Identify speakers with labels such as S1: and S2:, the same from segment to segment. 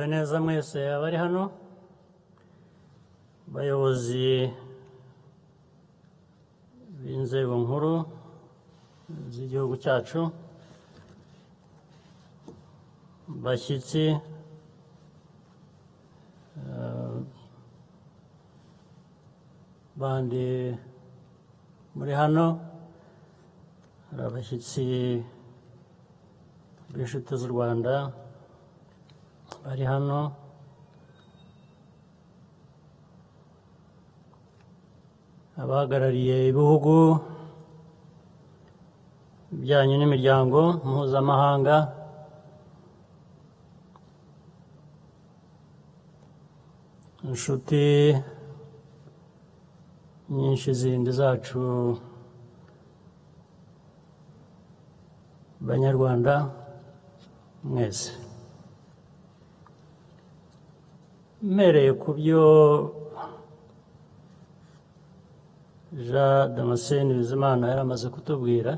S1: mwiriwe neza mwese abari hano, bayobozi b'inzego nkuru z'igihugu cyacu, bashyitsi, bandi muri hano, hari abashyitsi b'inshuti z'u Rwanda bari hano, abahagarariye ibihugu bijyanye n'imiryango mpuzamahanga, inshuti nyinshi zindi zacu Banyarwanda mwese, mpereye ku byo Jean Damascene Bizimana yari amaze kutubwira,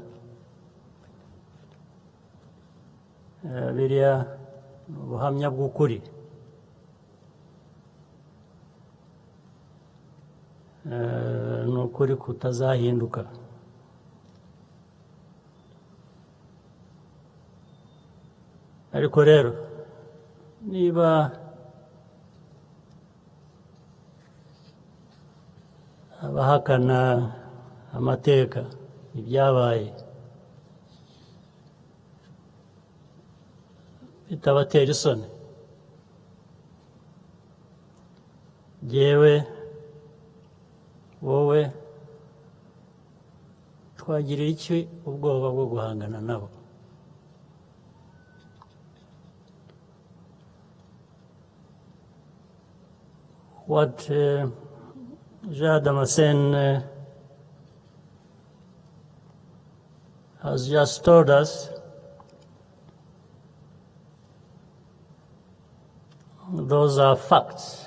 S1: biriya ni ubuhamya bw'ukuri, ni ukuri kutazahinduka. Ariko rero niba abahakana amateka, ibyabaye, bitabatera isoni, jyewe, wowe, twagirira iki ubwoba bwo guhangana nabo? What Jean Damascene has just told us, those are facts.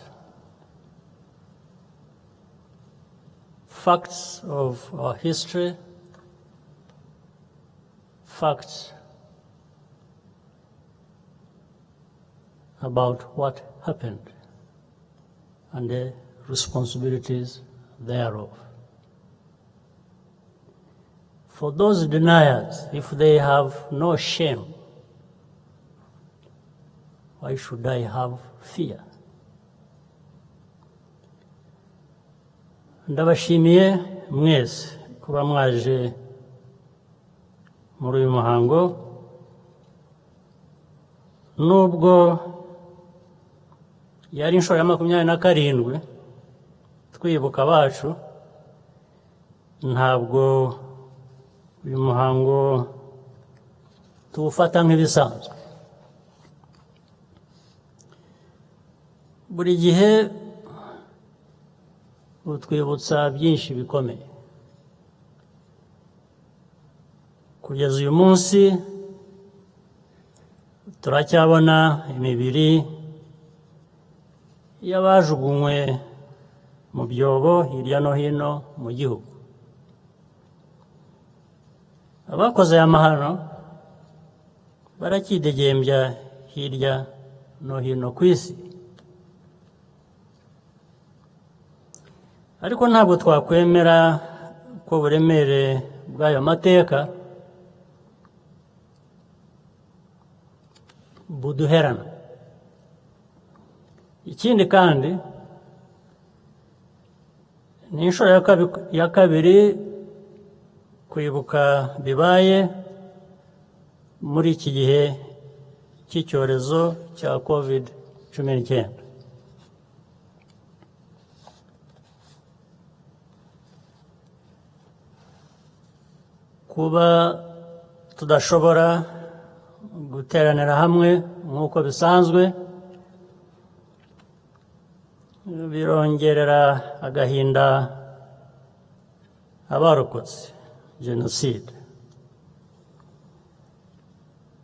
S1: Facts of our history, facts about what happened and the responsibilities thereof. For those deniers, if they have no shame, why should I have fear? Ndabashimiye mwese kuba mwaje muri uyu muhango, nubwo yari inshuro ya 27 twibuka abacu, ntabwo uyu muhango tuwufata nk'ibisanzwe. Buri gihe utwibutsa byinshi bikomeye. Kugeza uyu munsi turacyabona imibiri y'abajugunywe mu byobo hirya no hino mu gihugu. Abakoze aya mahano barakidegembya hirya no hino ku isi. Ariko ntabwo twakwemera ko uburemere bw'ayo mateka buduherana. Ikindi kandi ni inshuro ya kabiri kwibuka bibaye muri iki gihe cy'icyorezo cya COVID-19. Kuba tudashobora guteranira hamwe nk'uko bisanzwe birongerera agahinda abarokotse Jenoside,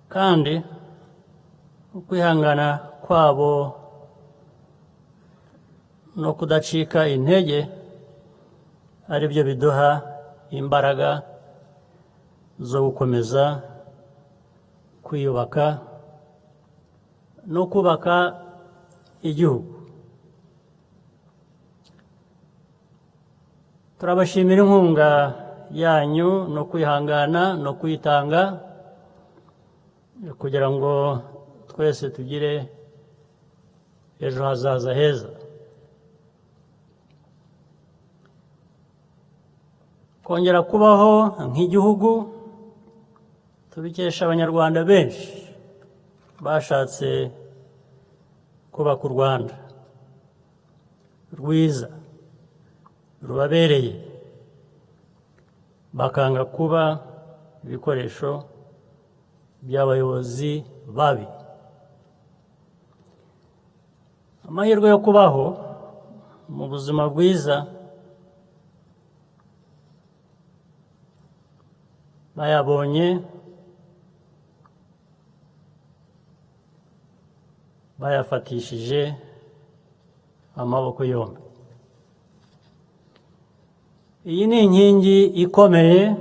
S1: kandi ukwihangana kwabo no kudacika intege ari byo biduha imbaraga zo gukomeza kwiyubaka no kubaka igihugu. Turabashimira inkunga yanyu no kwihangana no kwitanga kugira ngo twese tugire ejo hazaza heza. Kongera kubaho nk'igihugu tubikesha abanyarwanda benshi bashatse kubaka u Rwanda rwiza rubabereye, bakanga kuba ibikoresho by'abayobozi babi. Amahirwe yo kubaho mu buzima bwiza bayabonye bayafatishije amaboko yombi. Iyi ni inkingi ikomeye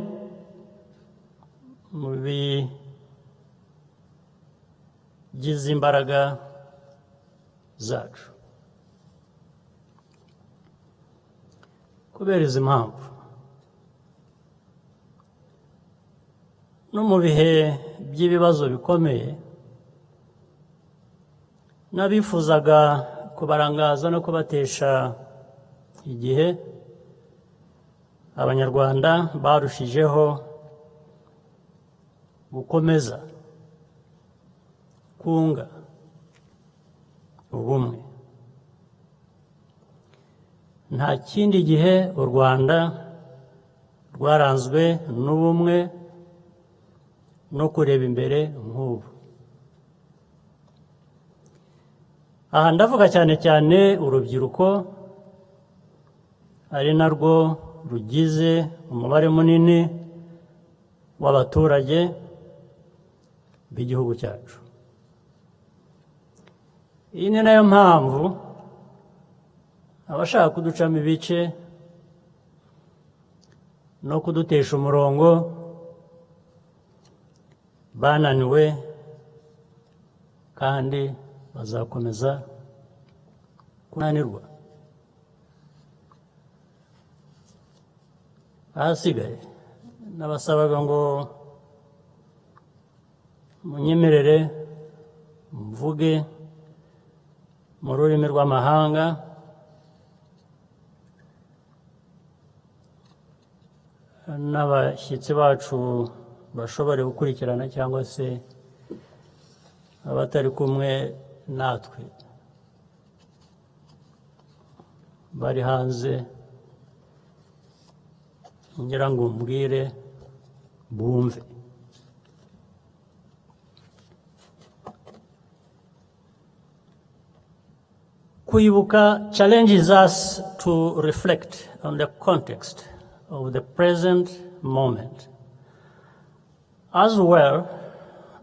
S1: mu bigize imbaraga zacu. Kubera izi mpamvu no mu bihe by'ibibazo bikomeye n'abifuzaga kubarangaza no kubatesha igihe, Abanyarwanda barushijeho gukomeza kunga ubumwe. Nta kindi gihe u Rwanda rwaranzwe n'ubumwe no kureba imbere nk'ubu. Aha ndavuga cyane cyane urubyiruko, ari narwo rugize umubare munini w'abaturage b'igihugu cyacu. Iyi ni nayo mpamvu abashaka kuducamo ibice no kudutesha umurongo bananiwe kandi bazakomeza kunanirwa. Ahasigaye nabasabaga ngo munyemerere mvuge mu rurimi rw'amahanga n'abashyitsi bacu bashobore gukurikirana cyangwa se abatari kumwe natwe bari hanze, ngira ngo mbwire bumve. Kwibuka challenges us to reflect on the context of the present moment, as well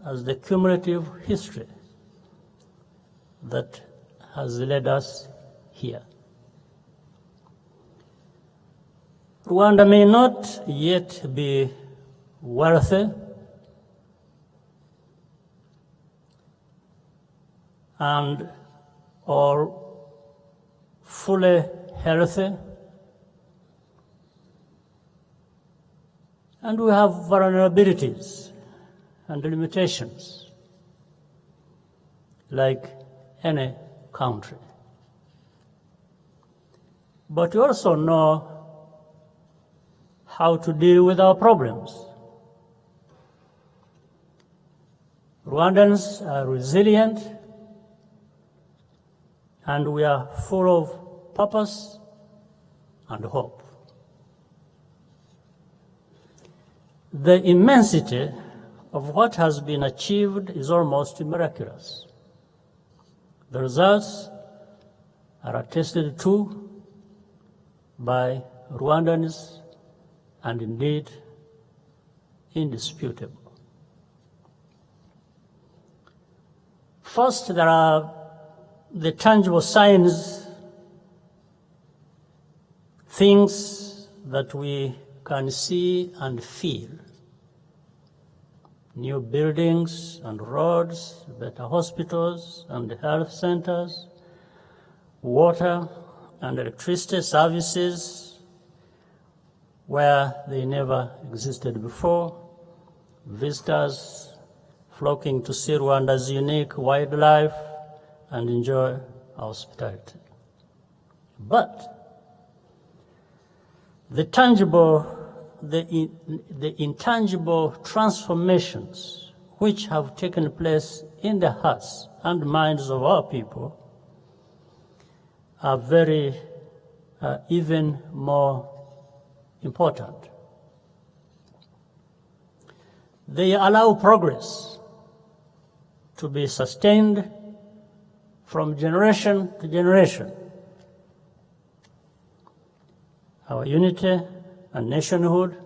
S1: as the cumulative history that has led us here. Rwanda may not yet be wealthy and or fully healthy, and we have vulnerabilities and limitations like any country. But we also know how to deal with our problems. Rwandans are resilient, and we are full of purpose and hope. The immensity of what has been achieved is almost miraculous. The results are attested to by Rwandans and indeed indisputable. First, there are the tangible signs, things that we can see and feel. New buildings and roads, better hospitals and health centers, water and electricity services where they never existed before, visitors flocking to see Rwanda's unique wildlife and enjoy our hospitality. But the intangible transformations which have taken place in the hearts and minds of our people are even more important. They allow progress to be sustained from generation to generation. Our unity and nationhood,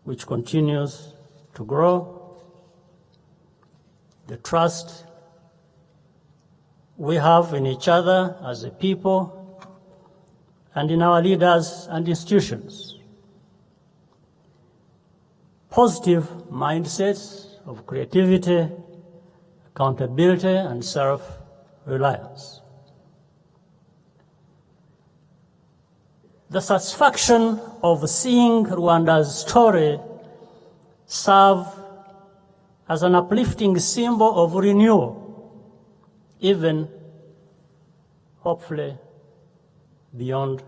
S1: which continues to grow, the trust we have in each other as a people and in our leaders and institutions. Positive mindsets of creativity, accountability, and self-reliance. The satisfaction of seeing Rwanda's story serve as an uplifting symbol of renewal, even, hopefully, beyond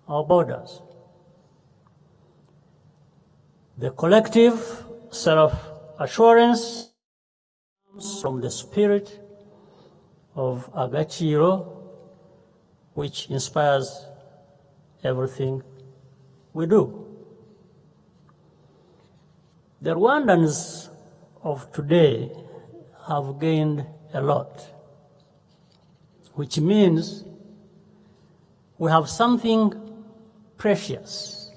S1: our borders. The collective self-assurance comes from the spirit of Agaciro, which inspires everything we do. The Rwandans of today have gained a lot, which means we have something precious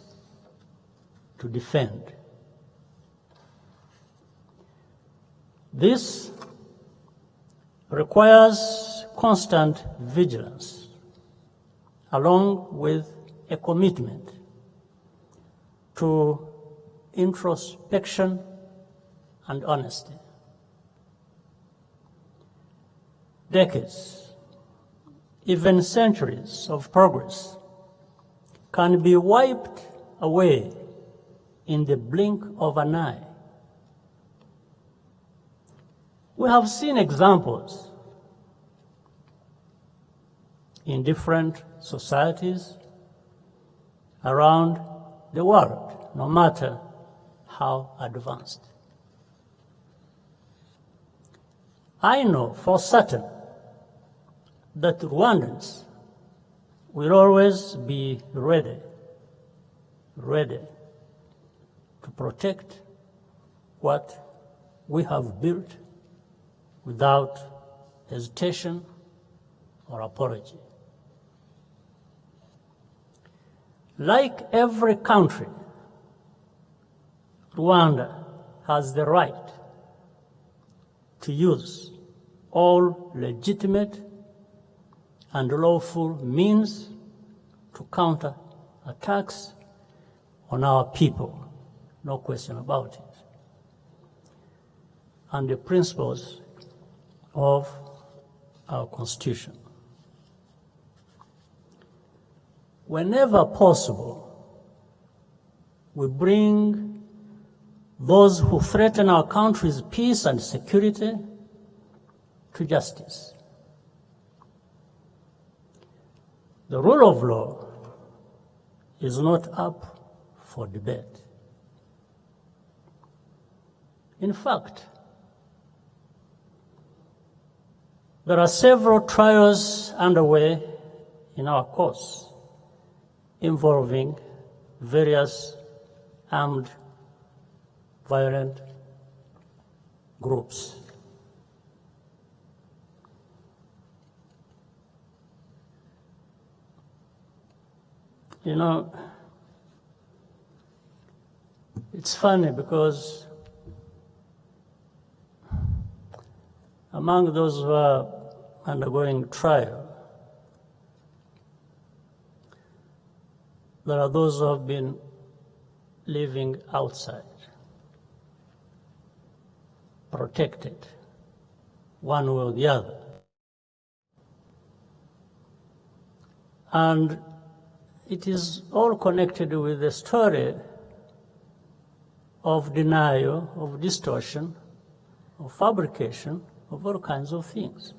S1: to defend. This requires constant vigilance, along with a commitment to introspection and honesty. Decades, even centuries of progress can be wiped away in the blink of an eye. We have seen examples in different societies around the world, no matter how advanced. I know for certain that Rwandans will always be ready to protect what we have built without hesitation or apology. Like every country, Rwanda has the right to use all legitimate and lawful means to counter attacks on our people, no question about it, and the principles of our Constitution. Whenever possible, we bring those who threaten our country's peace and security to justice. The rule of law is not up for debate. In fact, there are several trials underway in our courts involving various armed violent groups. You know, it's funny because among those who are undergoing trial, there are those who have been living outside, protected, one way or the other. And it is all connected with the story of denial, of distortion, of fabrication, of all kinds of things.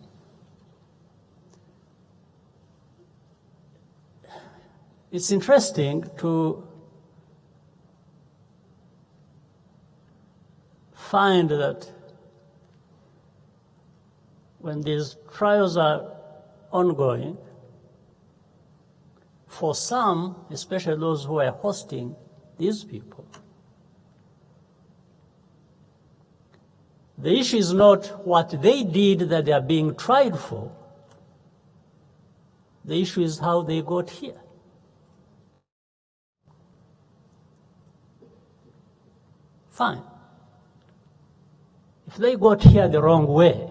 S1: It's interesting to find that when these trials are ongoing, for some, especially those who are hosting these people, the issue is not what they did that they are being tried for. The issue is how they got here. Fine. If they got here the wrong way,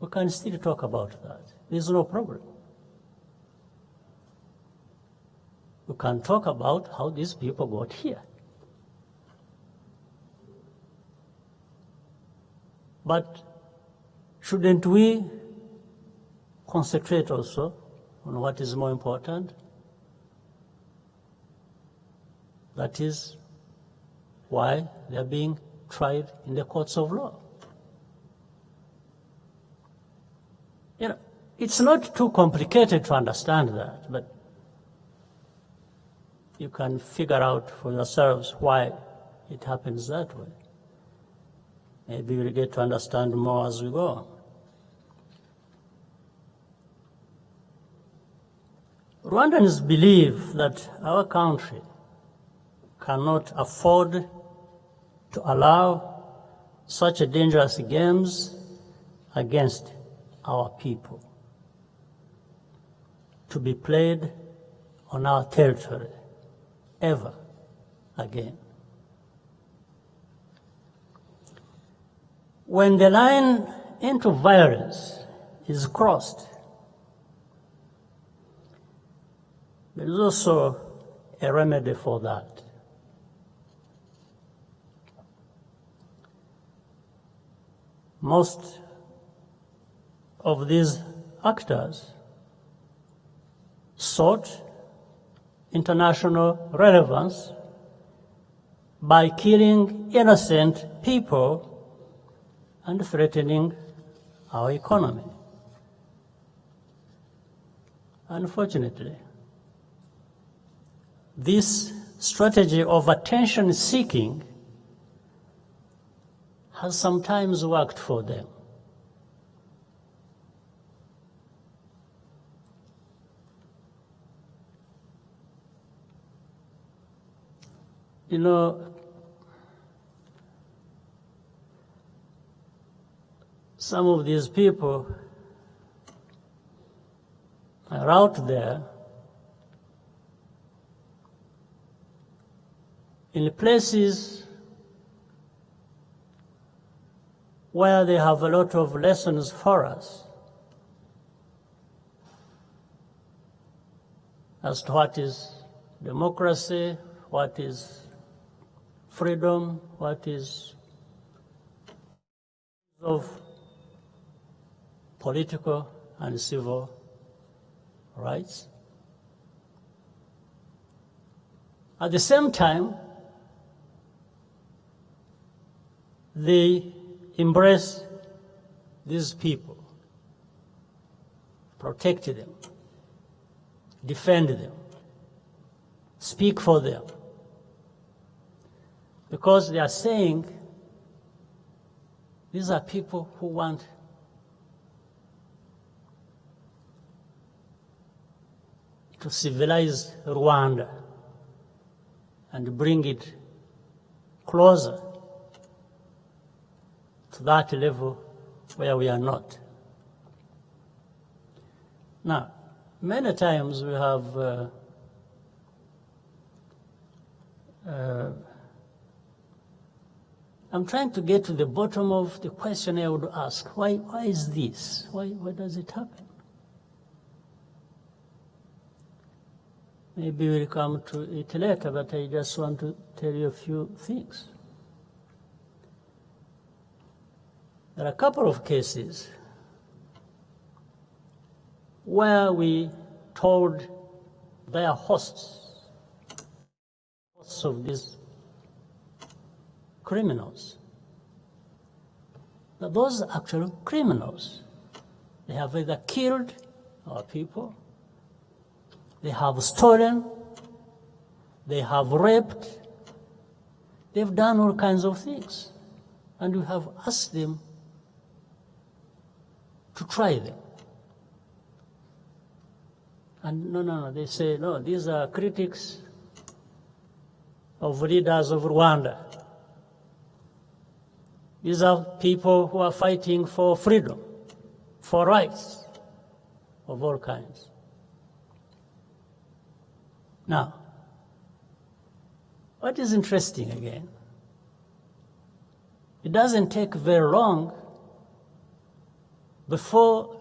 S1: we can still talk about that. There's no problem. We can talk about how these people got here. But shouldn't we concentrate also on what is more important? That is why they are being tried in the courts of law. You know, it's not too complicated to understand that, but you can figure out for yourselves why it happens that way. Maybe we'll get to understand more as we go on. Rwandans believe that our country cannot afford to allow such dangerous games against our people to be played on our territory ever again. When the line into violence is crossed, there is also a remedy for that. Most of these actors sought international relevance by killing innocent people and threatening our economy. Unfortunately, this strategy of attention-seeking has sometimes worked for them. You know, some of these people are out there in places where they have a lot of lessons for us as to what is democracy, what is freedom, what is of political and civil rights. At the same time, they embrace these people, protect them, defend them, speak for them, because they are saying these are people who want to civilize Rwanda and bring it closer to that level where we are not. Now, many times we have I'm trying to get to the bottom of the question I would ask. Why is this? Why does it happen? Maybe we'll come to it later, but I just want to tell you a few things. There are a couple of cases where we told their hosts of these criminals, that those are actual criminals. They have either killed our people, they have stolen, they have raped, they've done all kinds of things. And we have asked them to try them. And no, they say, no, these are critics of leaders of Rwanda. These are people who are fighting for freedom, for rights of all kinds. Now, what is interesting again, it doesn't take very long before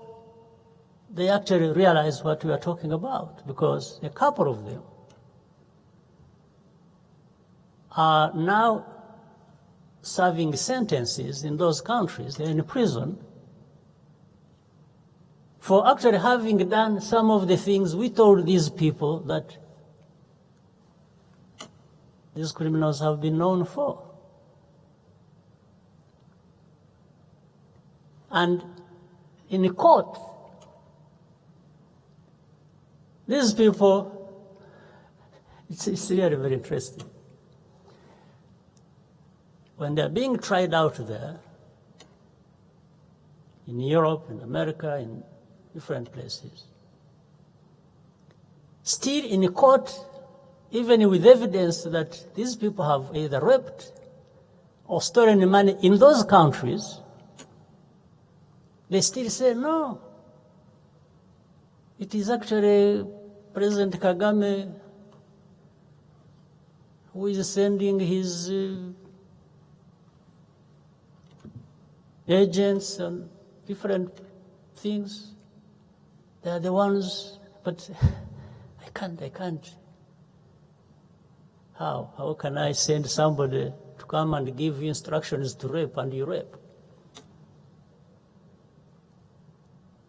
S1: they actually realize what we are talking about, because a couple of them are now serving sentences in those countries. They're in prison for actually having done some of the things we told these people that these criminals have been known for. And in the court, these people, it's really very interesting. When they're being tried out there, in Europe, in America, in different places, still in the court, even with evidence that these people have either raped or stolen money in those countries, they still say, no, it is actually President Kagame who is sending his agents and different things. They are the ones, but I can't. How can I send somebody to come and give you instructions to rape and you rape?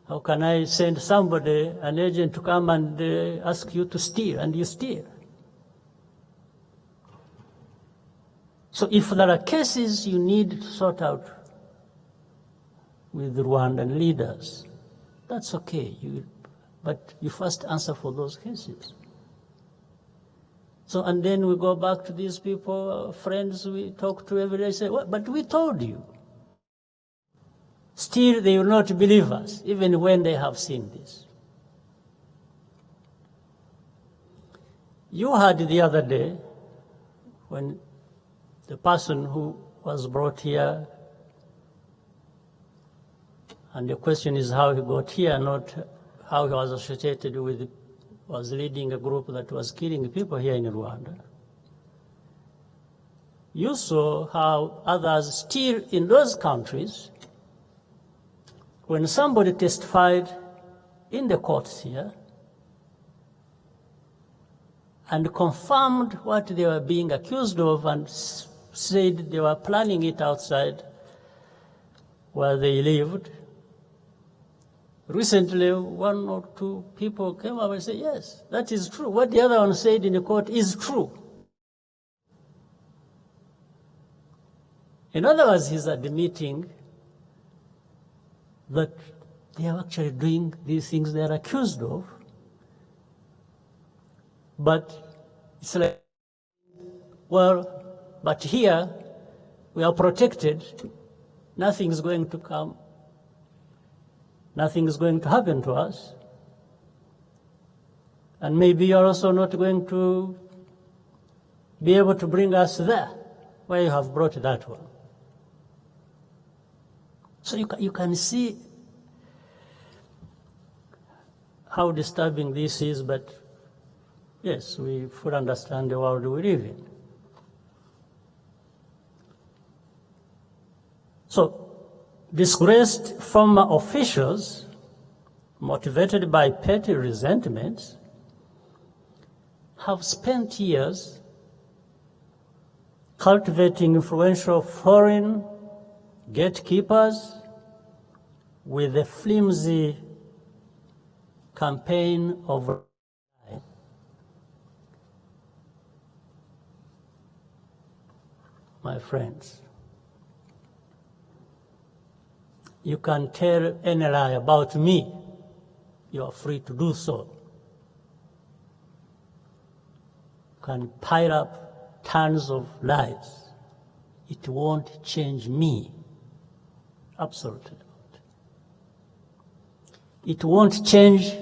S1: How can I send somebody, an agent, to come and ask you to steal and you steal? So if there are cases you need to sort out with Rwandan leaders, that's okay, but you first answer for those cases. So, and then we go back to these people, friends we talk to every day, say, well, but we told you. Still, they will not believe us, even when they have seen this. You heard the other day when the person who was brought here, and the question is how he got here, not how he was associated with, was leading a group that was killing people here in Rwanda. You saw how others still in those countries, when somebody testified in the courts here and confirmed what they were being accused of and said they were planning it outside where they lived, recently one or two people came up and said, yes, that is true. What the other one said in the court is true. In other words, he's admitting that they are actually doing these things they are accused of. But it's like, well, but here we are protected. Nothing is going to come. Nothing is going to happen to us. And maybe you're also not going to be able to bring us there where you have brought that one. So you can see how disturbing this is, but yes, we fully understand the world we live in. So, disgraced former officials, motivated by petty resentments, have spent years cultivating influential foreign gatekeepers with a flimsy campaign of my friends. You can tell any lie about me. You are free to do so. You can pile up tons of lies. It won't change me. Absolutely not. It won't change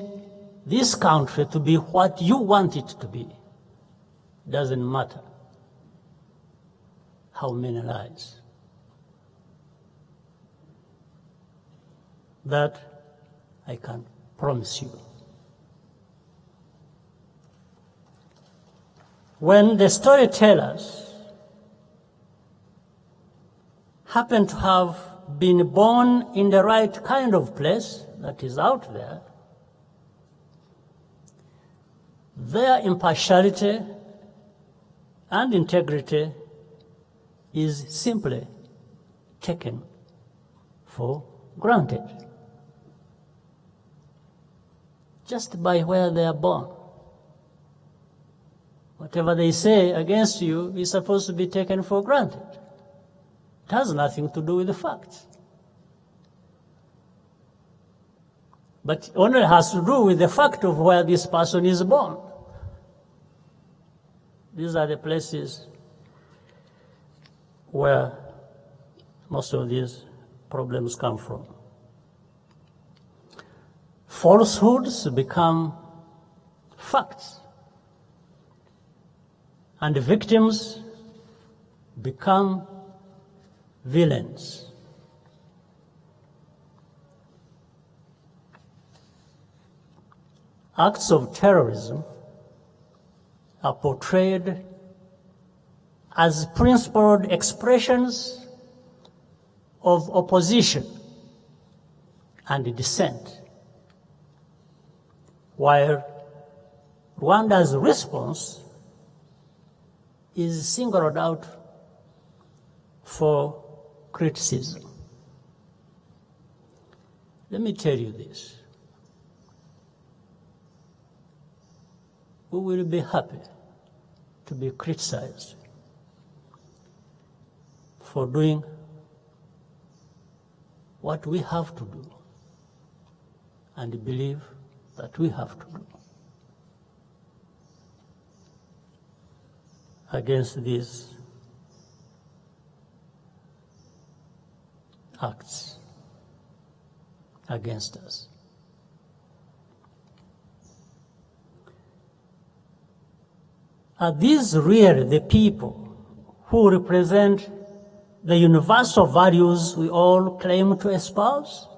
S1: this country to be what you want it to be. It doesn't matter how many lies. That I can promise you. When the storytellers happen to have been born in the right kind of place that is out there, their impartiality and integrity is simply taken for granted, just by where they are born. Whatever they say against you is supposed to be taken for granted. It has nothing to do with the facts. But it only has to do with the fact of where this person is born. These are the places where most of these problems come from. Falsehoods become facts, and the victims become villains. Acts of terrorism are portrayed as principled expressions of opposition and dissent, while Rwanda's response is singled out for criticism. Let me tell you this. We will be happy to be criticized for doing what we have to do and believe that we have to do against these acts against us. Are these really the people who represent the universal values we all claim to espouse?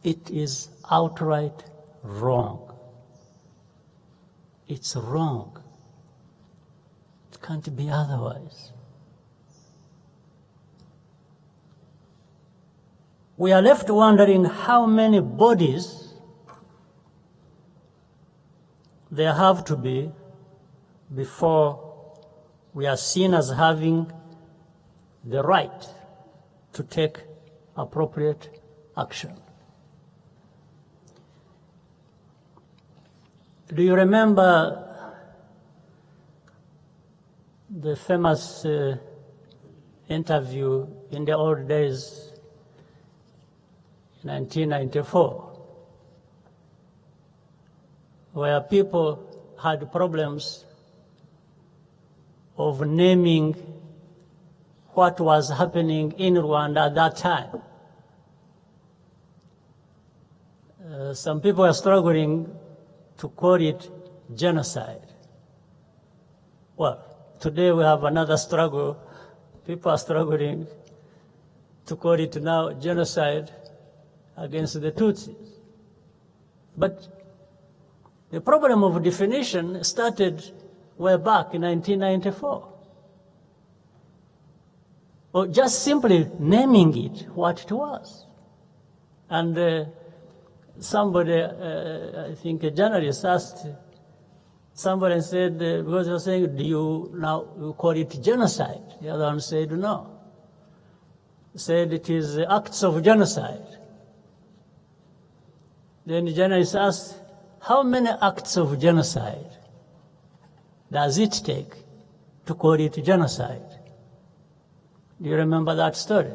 S1: It is outright wrong. It's wrong. It can't be otherwise. We are left wondering how many bodies there have to be before we are seen as having the right to take appropriate action. Do you remember the famous interview in the old days, 1994, where people had problems of naming what was happening in Rwanda at that time? Some people are struggling to call it genocide. Well, today we have another struggle. People are struggling to call it now genocide against the Tutsis. But the problem of definition started way back in 1994. Or just simply naming it what it was. And somebody, I think a journalist asked somebody and said, because they were saying, do you now call it genocide? The other one said no. said it is acts of genocide. Then the journalist asked, how many acts of genocide does it take to call it genocide? Do you remember that story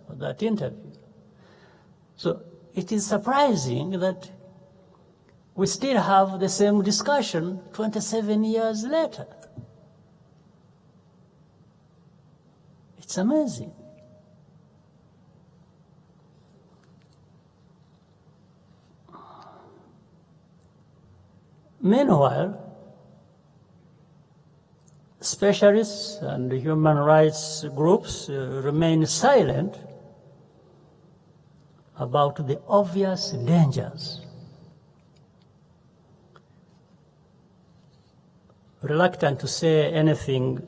S1: or that interview? So it is surprising that we still have the same discussion 27 years later. It's amazing. Meanwhile, specialists and human rights groups remain silent about the obvious dangers. Reluctant to say anything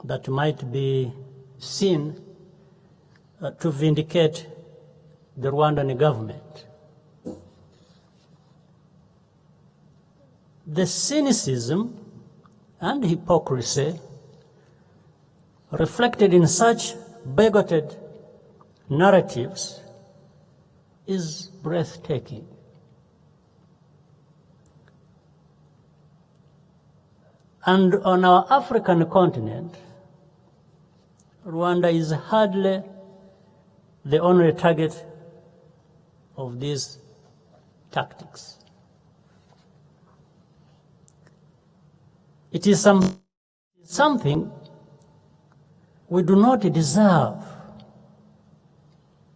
S1: that might be seen to vindicate the Rwandan government. The cynicism and hypocrisy reflected in such bigoted narratives is breathtaking. And on our African continent, Rwanda is hardly the only target of these tactics. It is something we do not deserve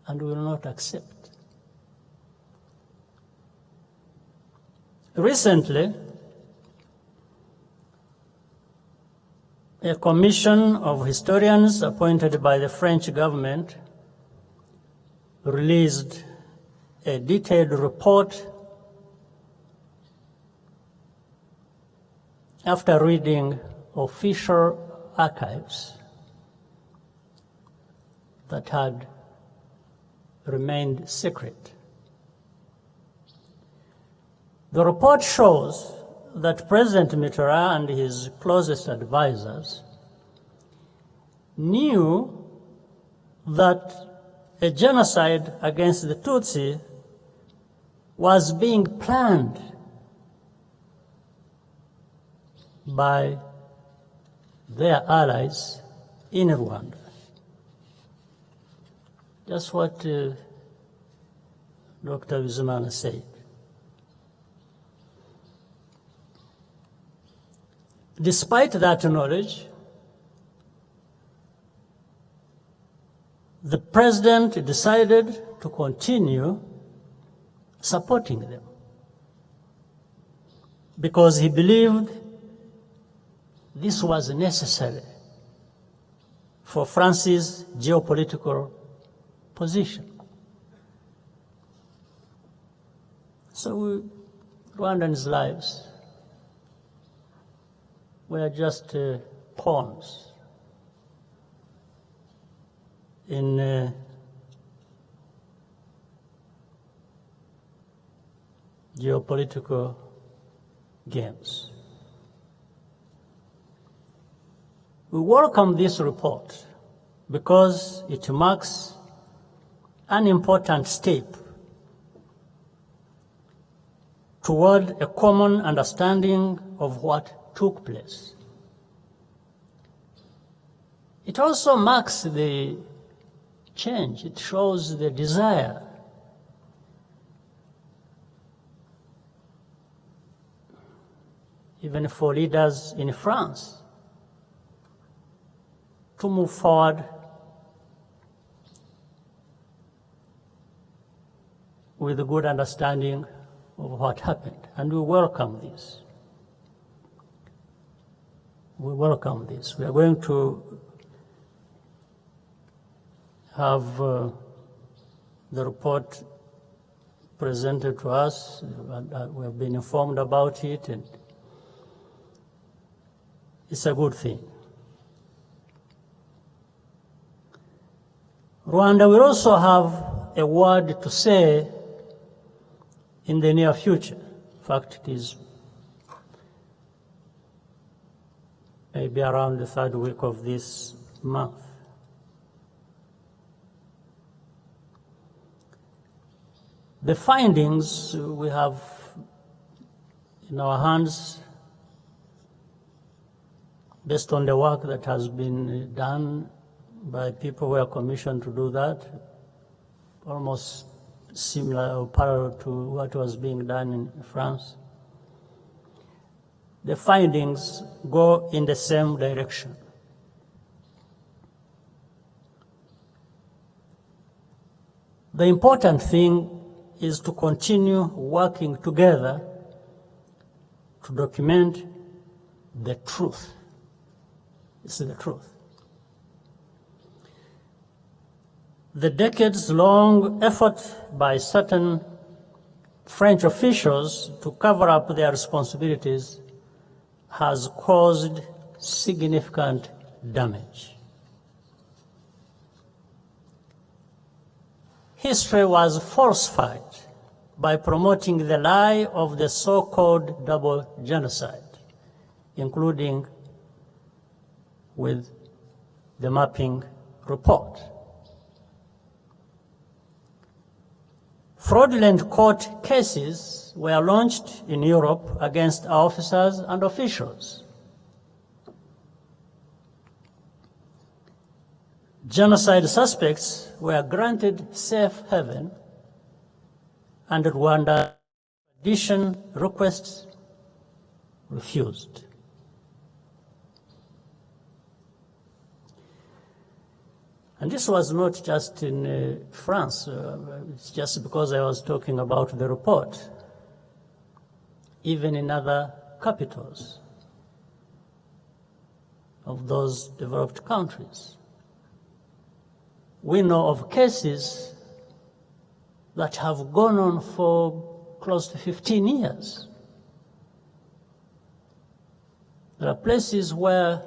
S1: and will not accept. Recently, a commission of historians appointed by the French government released a detailed report after reading official archives that had remained secret. The report shows that President Mitterrand and his closest advisors knew that a genocide against the Tutsi was being planned by their allies in Rwanda. That's what Dr. Bizimana said. Despite that knowledge, the president decided to continue supporting them because he believed this was necessary for France's geopolitical position. So Rwandans' lives were just pawns in geopolitical games. We welcome this report because it marks an important step toward a common understanding of what took place. It also marks the change. It shows the desire even for leaders in France to move forward with a good understanding of what happened. And we welcome this. We welcome this. We are going to have the report presented to us. We have been informed about it, and it's a good thing. Rwanda will also have a word to say in the near future. In fact, it is maybe around the third week of this month. The findings we have in our hands, based on the work that has been done by people who are commissioned to do that, almost similar or parallel to what was being done in France. The findings go in the same direction. The important thing is to continue working together to document the truth. This is the truth. The decades-long effort by certain French officials to cover up their responsibilities has caused significant damage. History was falsified by promoting the lie of the so-called double genocide, including with the mapping report. Fraudulent court cases were launched in Europe against our officers and officials. Genocide suspects were granted safe haven, and Rwanda extradition requests refused. And this was not just in France. It's just because I was talking about the report. Even in other capitals of those developed countries, we know of cases that have gone on for close to 15 years. There are places where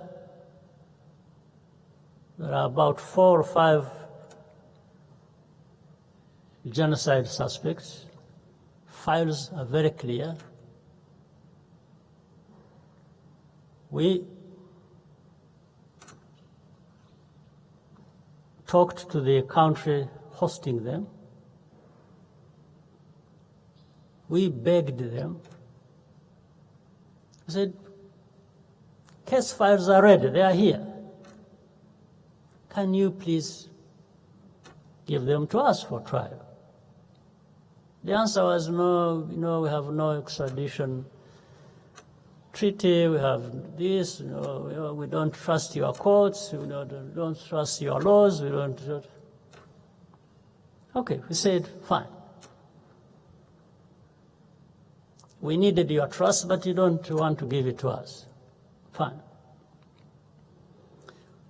S1: there are about 4 or 5 genocide suspects. Files are very clear. We talked to the country hosting them. We begged them. We said, case files are ready, they are here. Can you please give them to us for trial? The answer was no, we have no extradition treaty, we have this, we don't trust your courts, we don't trust your laws, we don't. Okay, we said, fine. We needed your trust, but you don't want to give it to us. Fine.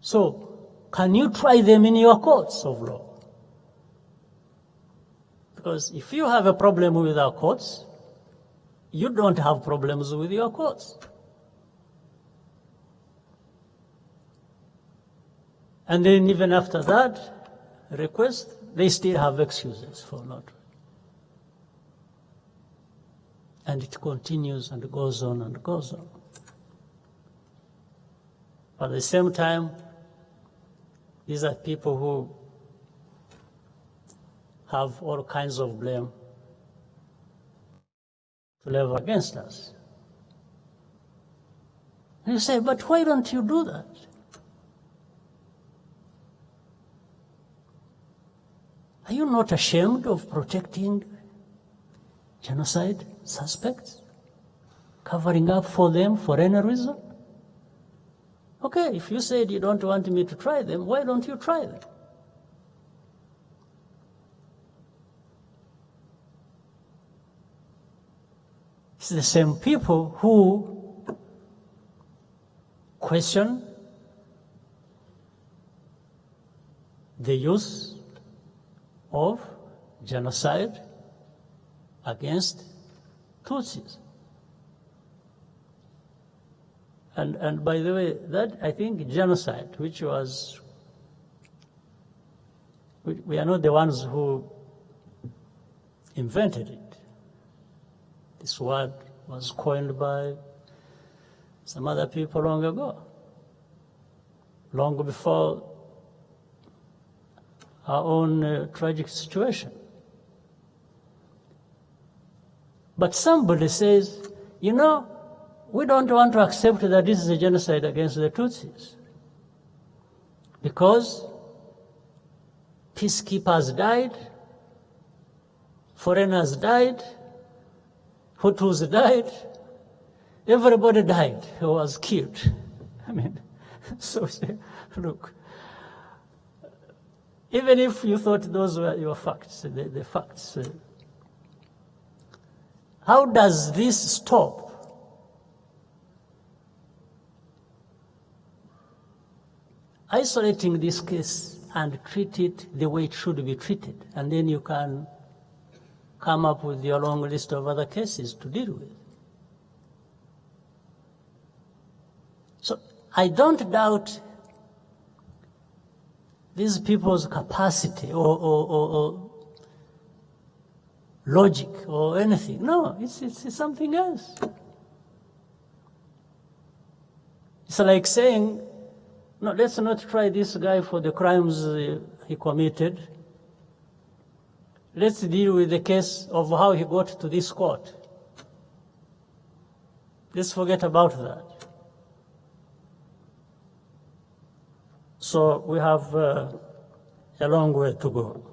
S1: So, can you try them in your courts of law? Because if you have a problem with our courts, you don't have problems with your courts. And then even after that request, they still have excuses for not. And it continues and goes on and goes on. But at the same time, these are people who have all kinds of blame to level against us. And you say, but why don't you do that? Are you not ashamed of protecting genocide suspects? Covering up for them for any reason? Okay, if you said you don't want me to try them, why don't you try them? It's the same people who question the use of genocide against Tutsis. And by the way, that, I think, genocide, which was, we are not the ones who invented it. This word was coined by some other people long ago. long before our own tragic situation. But somebody says, you know, we don't want to accept that this is a genocide against the Tutsis because peacekeepers died, foreigners died, Hutus died, everybody died who was killed. I mean, so look, even if you thought those were your facts, the facts, how does this stop isolating this case and treat it the way it should be treated? And then you can come up with your long list of other cases to deal with. So I don't doubt these people's capacity or logic or anything. No, it's something else. It's like saying, no, let's not try this guy for the crimes he committed. Let's deal with the case of how he got to this court. Let's forget about that. So we have a long way to go.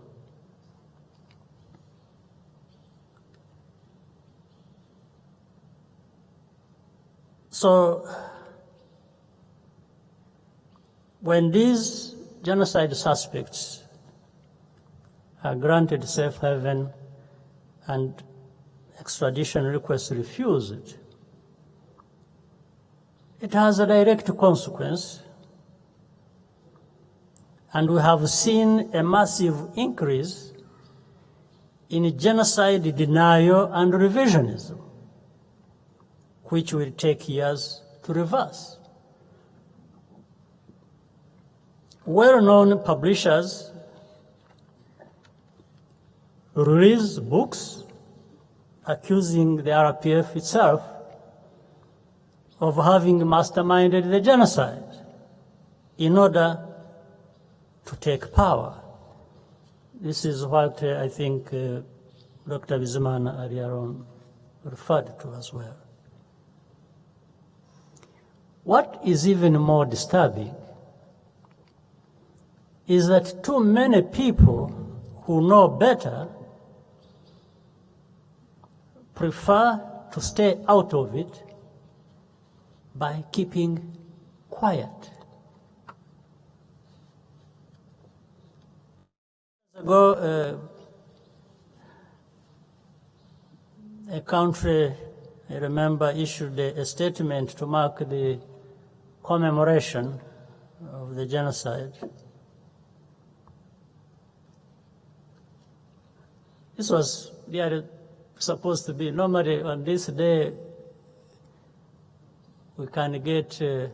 S1: So when these genocide suspects are granted safe haven and extradition requests refused, it has a direct consequence. And we have seen a massive increase in genocide denial and revisionism, which will take years to reverse. Well-known publishers release books accusing the RPF itself of having masterminded the genocide in order to take power. This is what I think Dr. Bizimana earlier on referred to as well. What is even more disturbing is that too many people who know better prefer to stay out of it by keeping quiet. Ago, a country, I remember, issued a statement to mark the commemoration of the genocide. This was really supposed to be, normally on this day, we can get a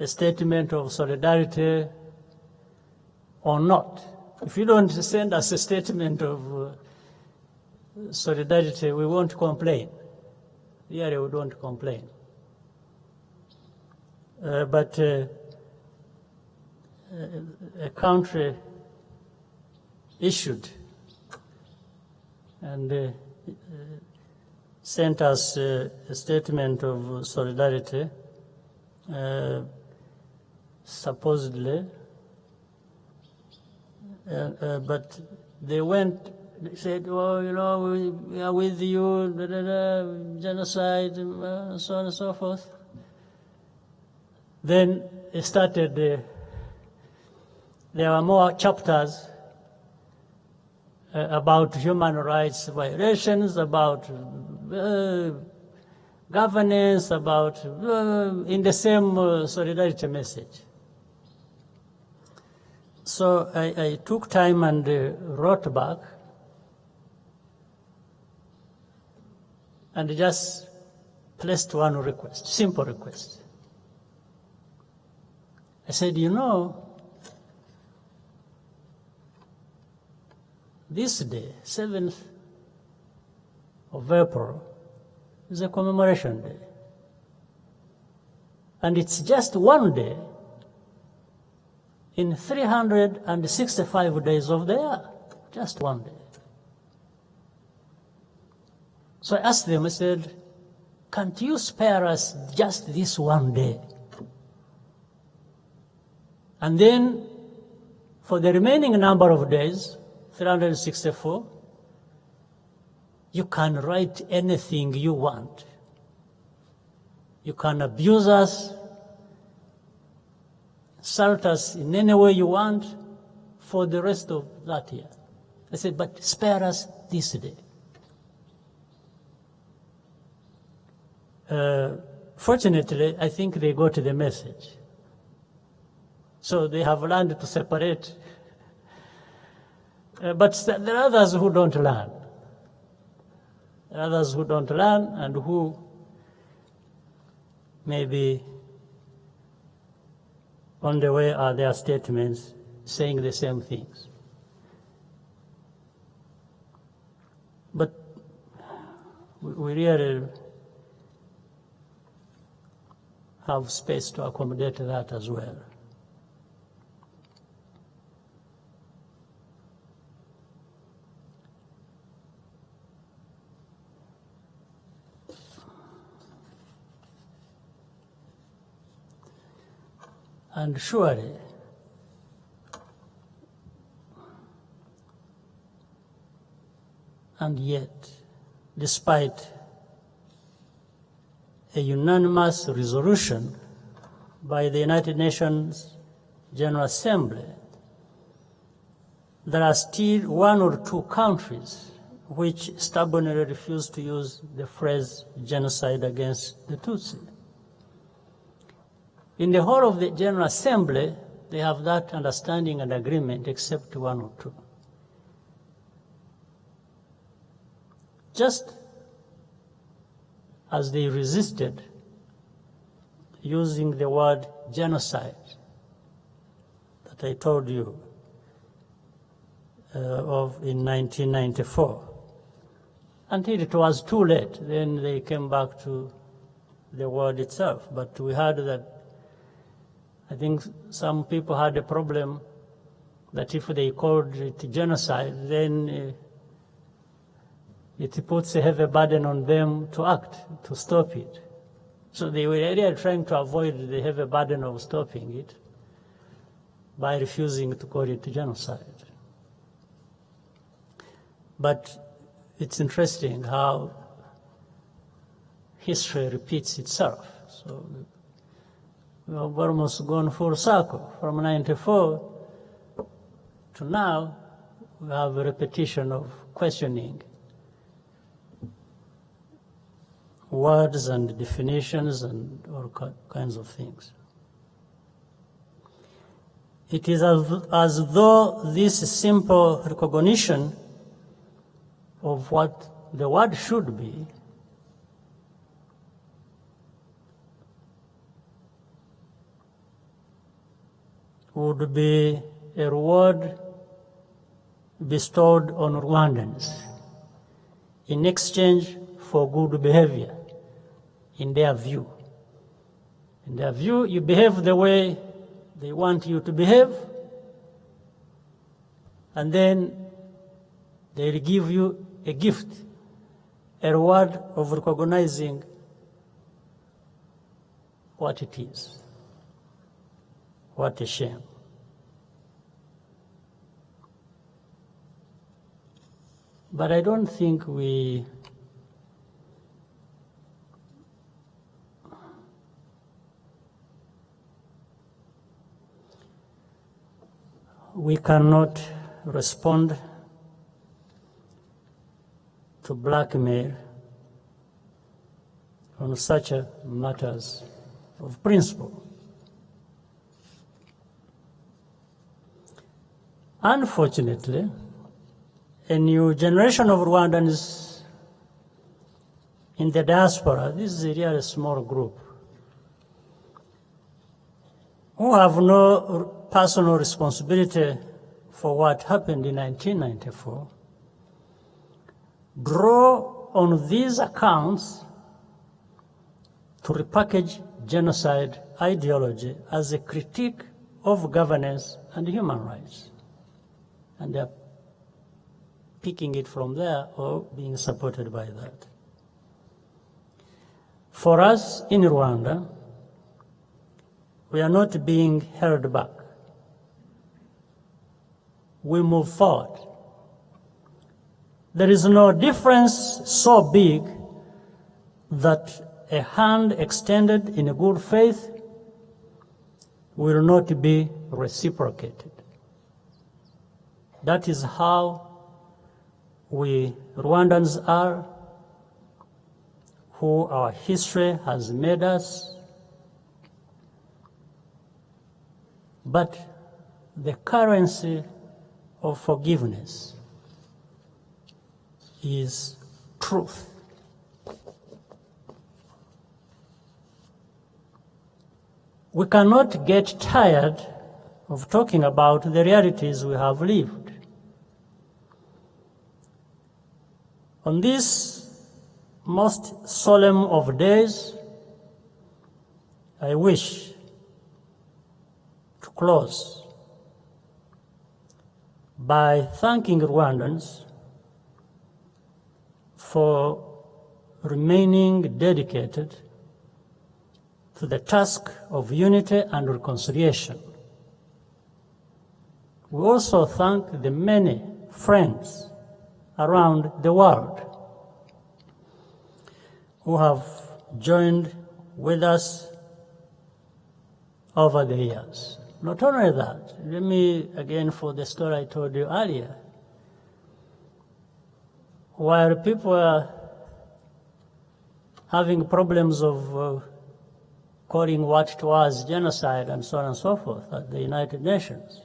S1: statement of solidarity or not. If you don't send us a statement of solidarity, we won't complain. Really, we don't complain. But a country issued and sent us a statement of solidarity, supposedly, but they said, well, you know, we are with you, genocide, so on and so forth. Then it started, there were more chapters about human rights violations, about governance, about, in the same solidarity message. So I took time and wrote back and just placed one request, simple request. I said, you know, this day, 7th of April, is a commemoration day. And it's just one day in 365 days of the year, just one day. So I asked them, I said, can't you spare us just this one day? And then for the remaining number of days, 364, you can write anything you want. You can abuse us, insult us in any way you want for the rest of that year. I said, but spare us this day. Fortunately, I think they got the message. So they have learned to separate. But there are others who don't learn. There are others who don't learn and who maybe on the way are their statements saying the same things. But we really have space to accommodate that as well. And surely, and yet, despite a unanimous resolution by the United Nations General Assembly, there are still one or two countries which stubbornly refuse to use the phrase genocide against the Tutsi. In the whole of the General Assembly, they have that understanding and agreement except one or two. Just as they resisted using the word genocide that I told you of in 1994, until it was too late. Then they came back to the word itself. But we heard that, I think some people had a problem that if they called it genocide, then it puts a heavy burden on them to act, to stop it. So they were really trying to avoid the heavy burden of stopping it by refusing to call it genocide. But it's interesting how history repeats itself. So we have almost gone full circle. From 94 to now, we have a repetition of questioning words and definitions and all kinds of things. It is as though this simple recognition of what the word should be would be a reward bestowed on Rwandans in exchange for good behavior, in their view. In their view, you behave the way they want you to behave, and then they'll give you a gift, a reward of recognizing what it is. What a shame. But I don't think we cannot respond to blackmail on such matters of principle. Unfortunately, a new generation of Rwandans in the diaspora, this is a really small group, who have no personal responsibility for what happened in 1994, draw on these accounts to repackage genocide ideology as a critique of governance and human rights. And they're picking it from there or being supported by that. For us in Rwanda, we are not being held back. We move forward. There is no difference so big that a hand extended in good faith will not be reciprocated. That is how we Rwandans are, who our history has made us. But the currency of forgiveness is truth. We cannot get tired of talking about the realities we have lived. On this most solemn of days, I wish to close by thanking Rwandans for remaining dedicated to the task of unity and reconciliation. We also thank the many friends around the world who have joined with us over the years. Not only that, let me again for the story I told you earlier. While people are having problems of calling what it was genocide and so on and so forth at the United Nations,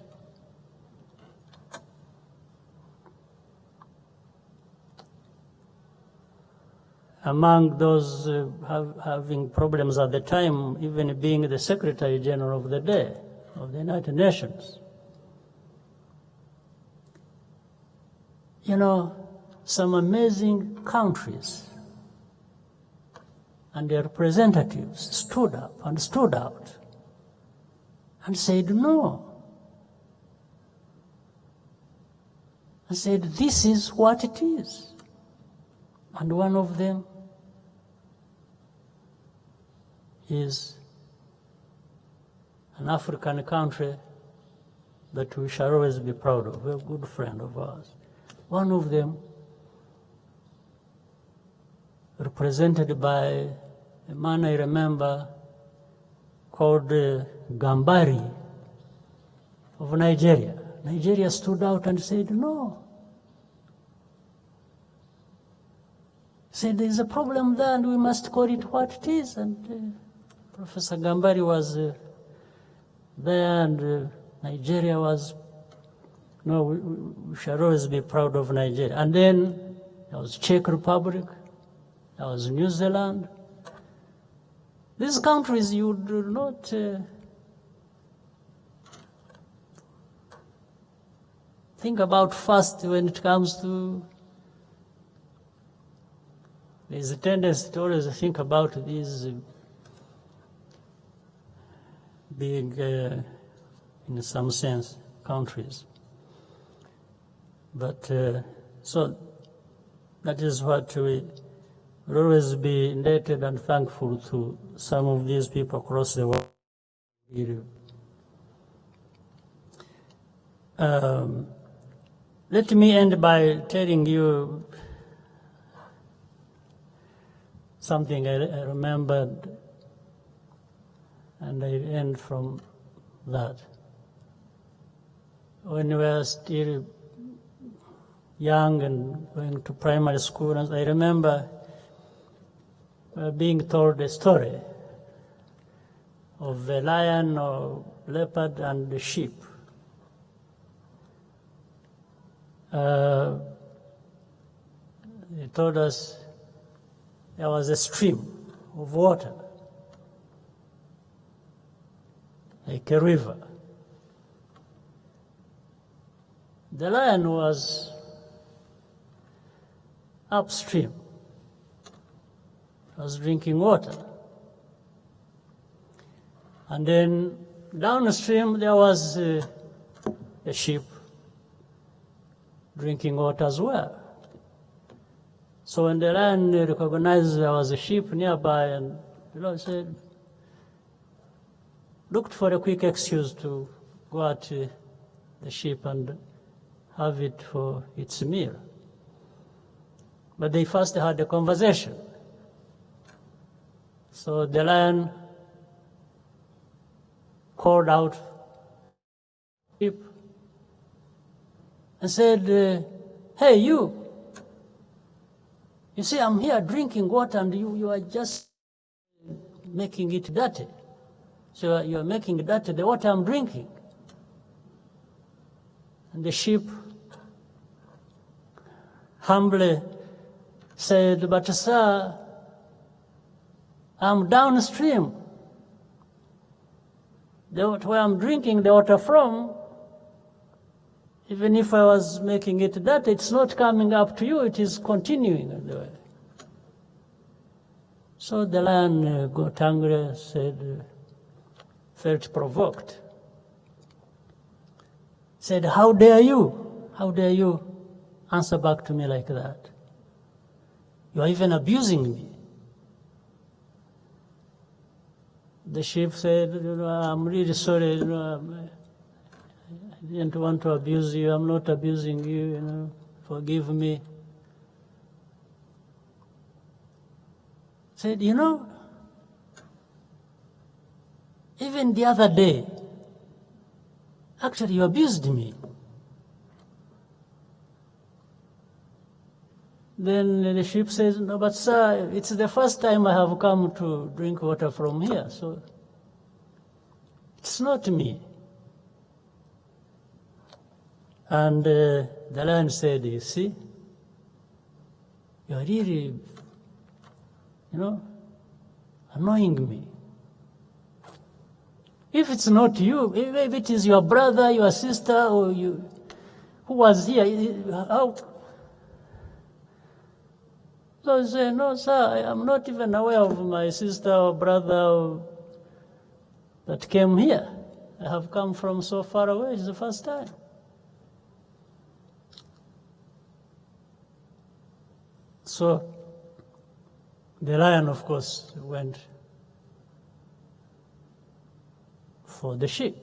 S1: among those having problems at the time, even being the Secretary General of the day of the United Nations. You know, some amazing countries and their representatives stood up and stood out and said no. And said, this is what it is. And one of them is an African country that we shall always be proud of, a good friend of ours. One of them, represented by a man I remember called Gambari of Nigeria. Nigeria stood out and said no. Said there's a problem there and we must call it what it is. And Professor Gambari was there, and Nigeria was, no, we shall always be proud of Nigeria. And then there was Czech Republic, there was New Zealand. These countries you do not think about first when it comes to, there's a tendency to always think about these being, in some sense, countries. But so that is what we will always be indebted and thankful to some of these people across the world. Let me end by telling you something I remembered, and I end from that. When we were still young and going to primary school, I remember being told a story of a lion or leopard and a sheep. They told us there was a stream of water, like a river. The lion was upstream, was drinking water. And then downstream there was a sheep drinking water as well. So when the lion recognized there was a sheep nearby, and the Lord said, looked for a quick excuse to go at the sheep and have it for its meal. But they first had a conversation. So the lion called out sheep and said, hey, you see, I'm here drinking water and you are just making it dirty. So you are making dirty the water I'm drinking. And the sheep humbly said, but sir, I'm downstream. Where I'm drinking the water from, even if I was making it dirty, it's not coming up to you, it is continuing the way. So the lion got angry, said, felt provoked. Said, how dare you? How dare you answer back to me like that? You are even abusing me. The sheep said, I'm really sorry, I didn't want to abuse you, I'm not abusing you, forgive me. Said, even the other day, actually you abused me. Then the sheep says, no, but sir, it's the first time I have come to drink water from here, so it's not me. And the lion said, you see, you're really, annoying me. If it's not you, if it is your brother, your sister, or you, who was here, how? So I say, no, sir, I am not even aware of my sister or brother that came here. I have come from so far away, it's the first time. So the lion, of course, went for the sheep.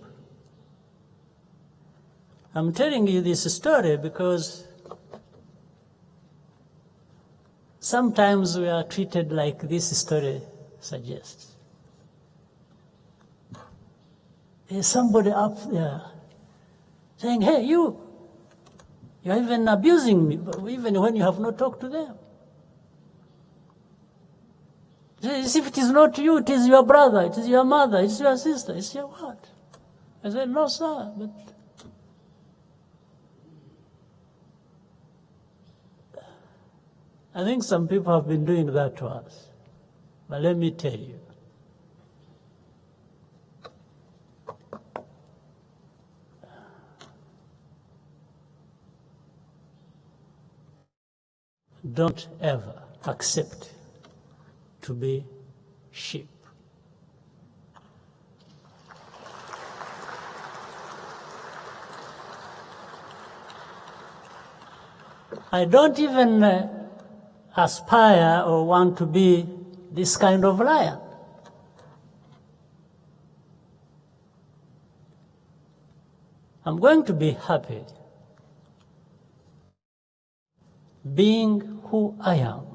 S1: I'm telling you this story because sometimes we are treated like this story suggests. There's somebody up there saying, hey, you're even abusing me, even when you have not talked to them. As if it is not you, it is your brother, it is your mother, it's your sister, it's your what? I said, no, sir, but I think some people have been doing that to us. But let me tell you, don't ever accept to be sheep. I don't even aspire or want to be this kind of lion. I'm going to be happy being who I am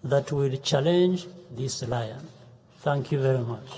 S1: that will challenge this lion. Thank you very much.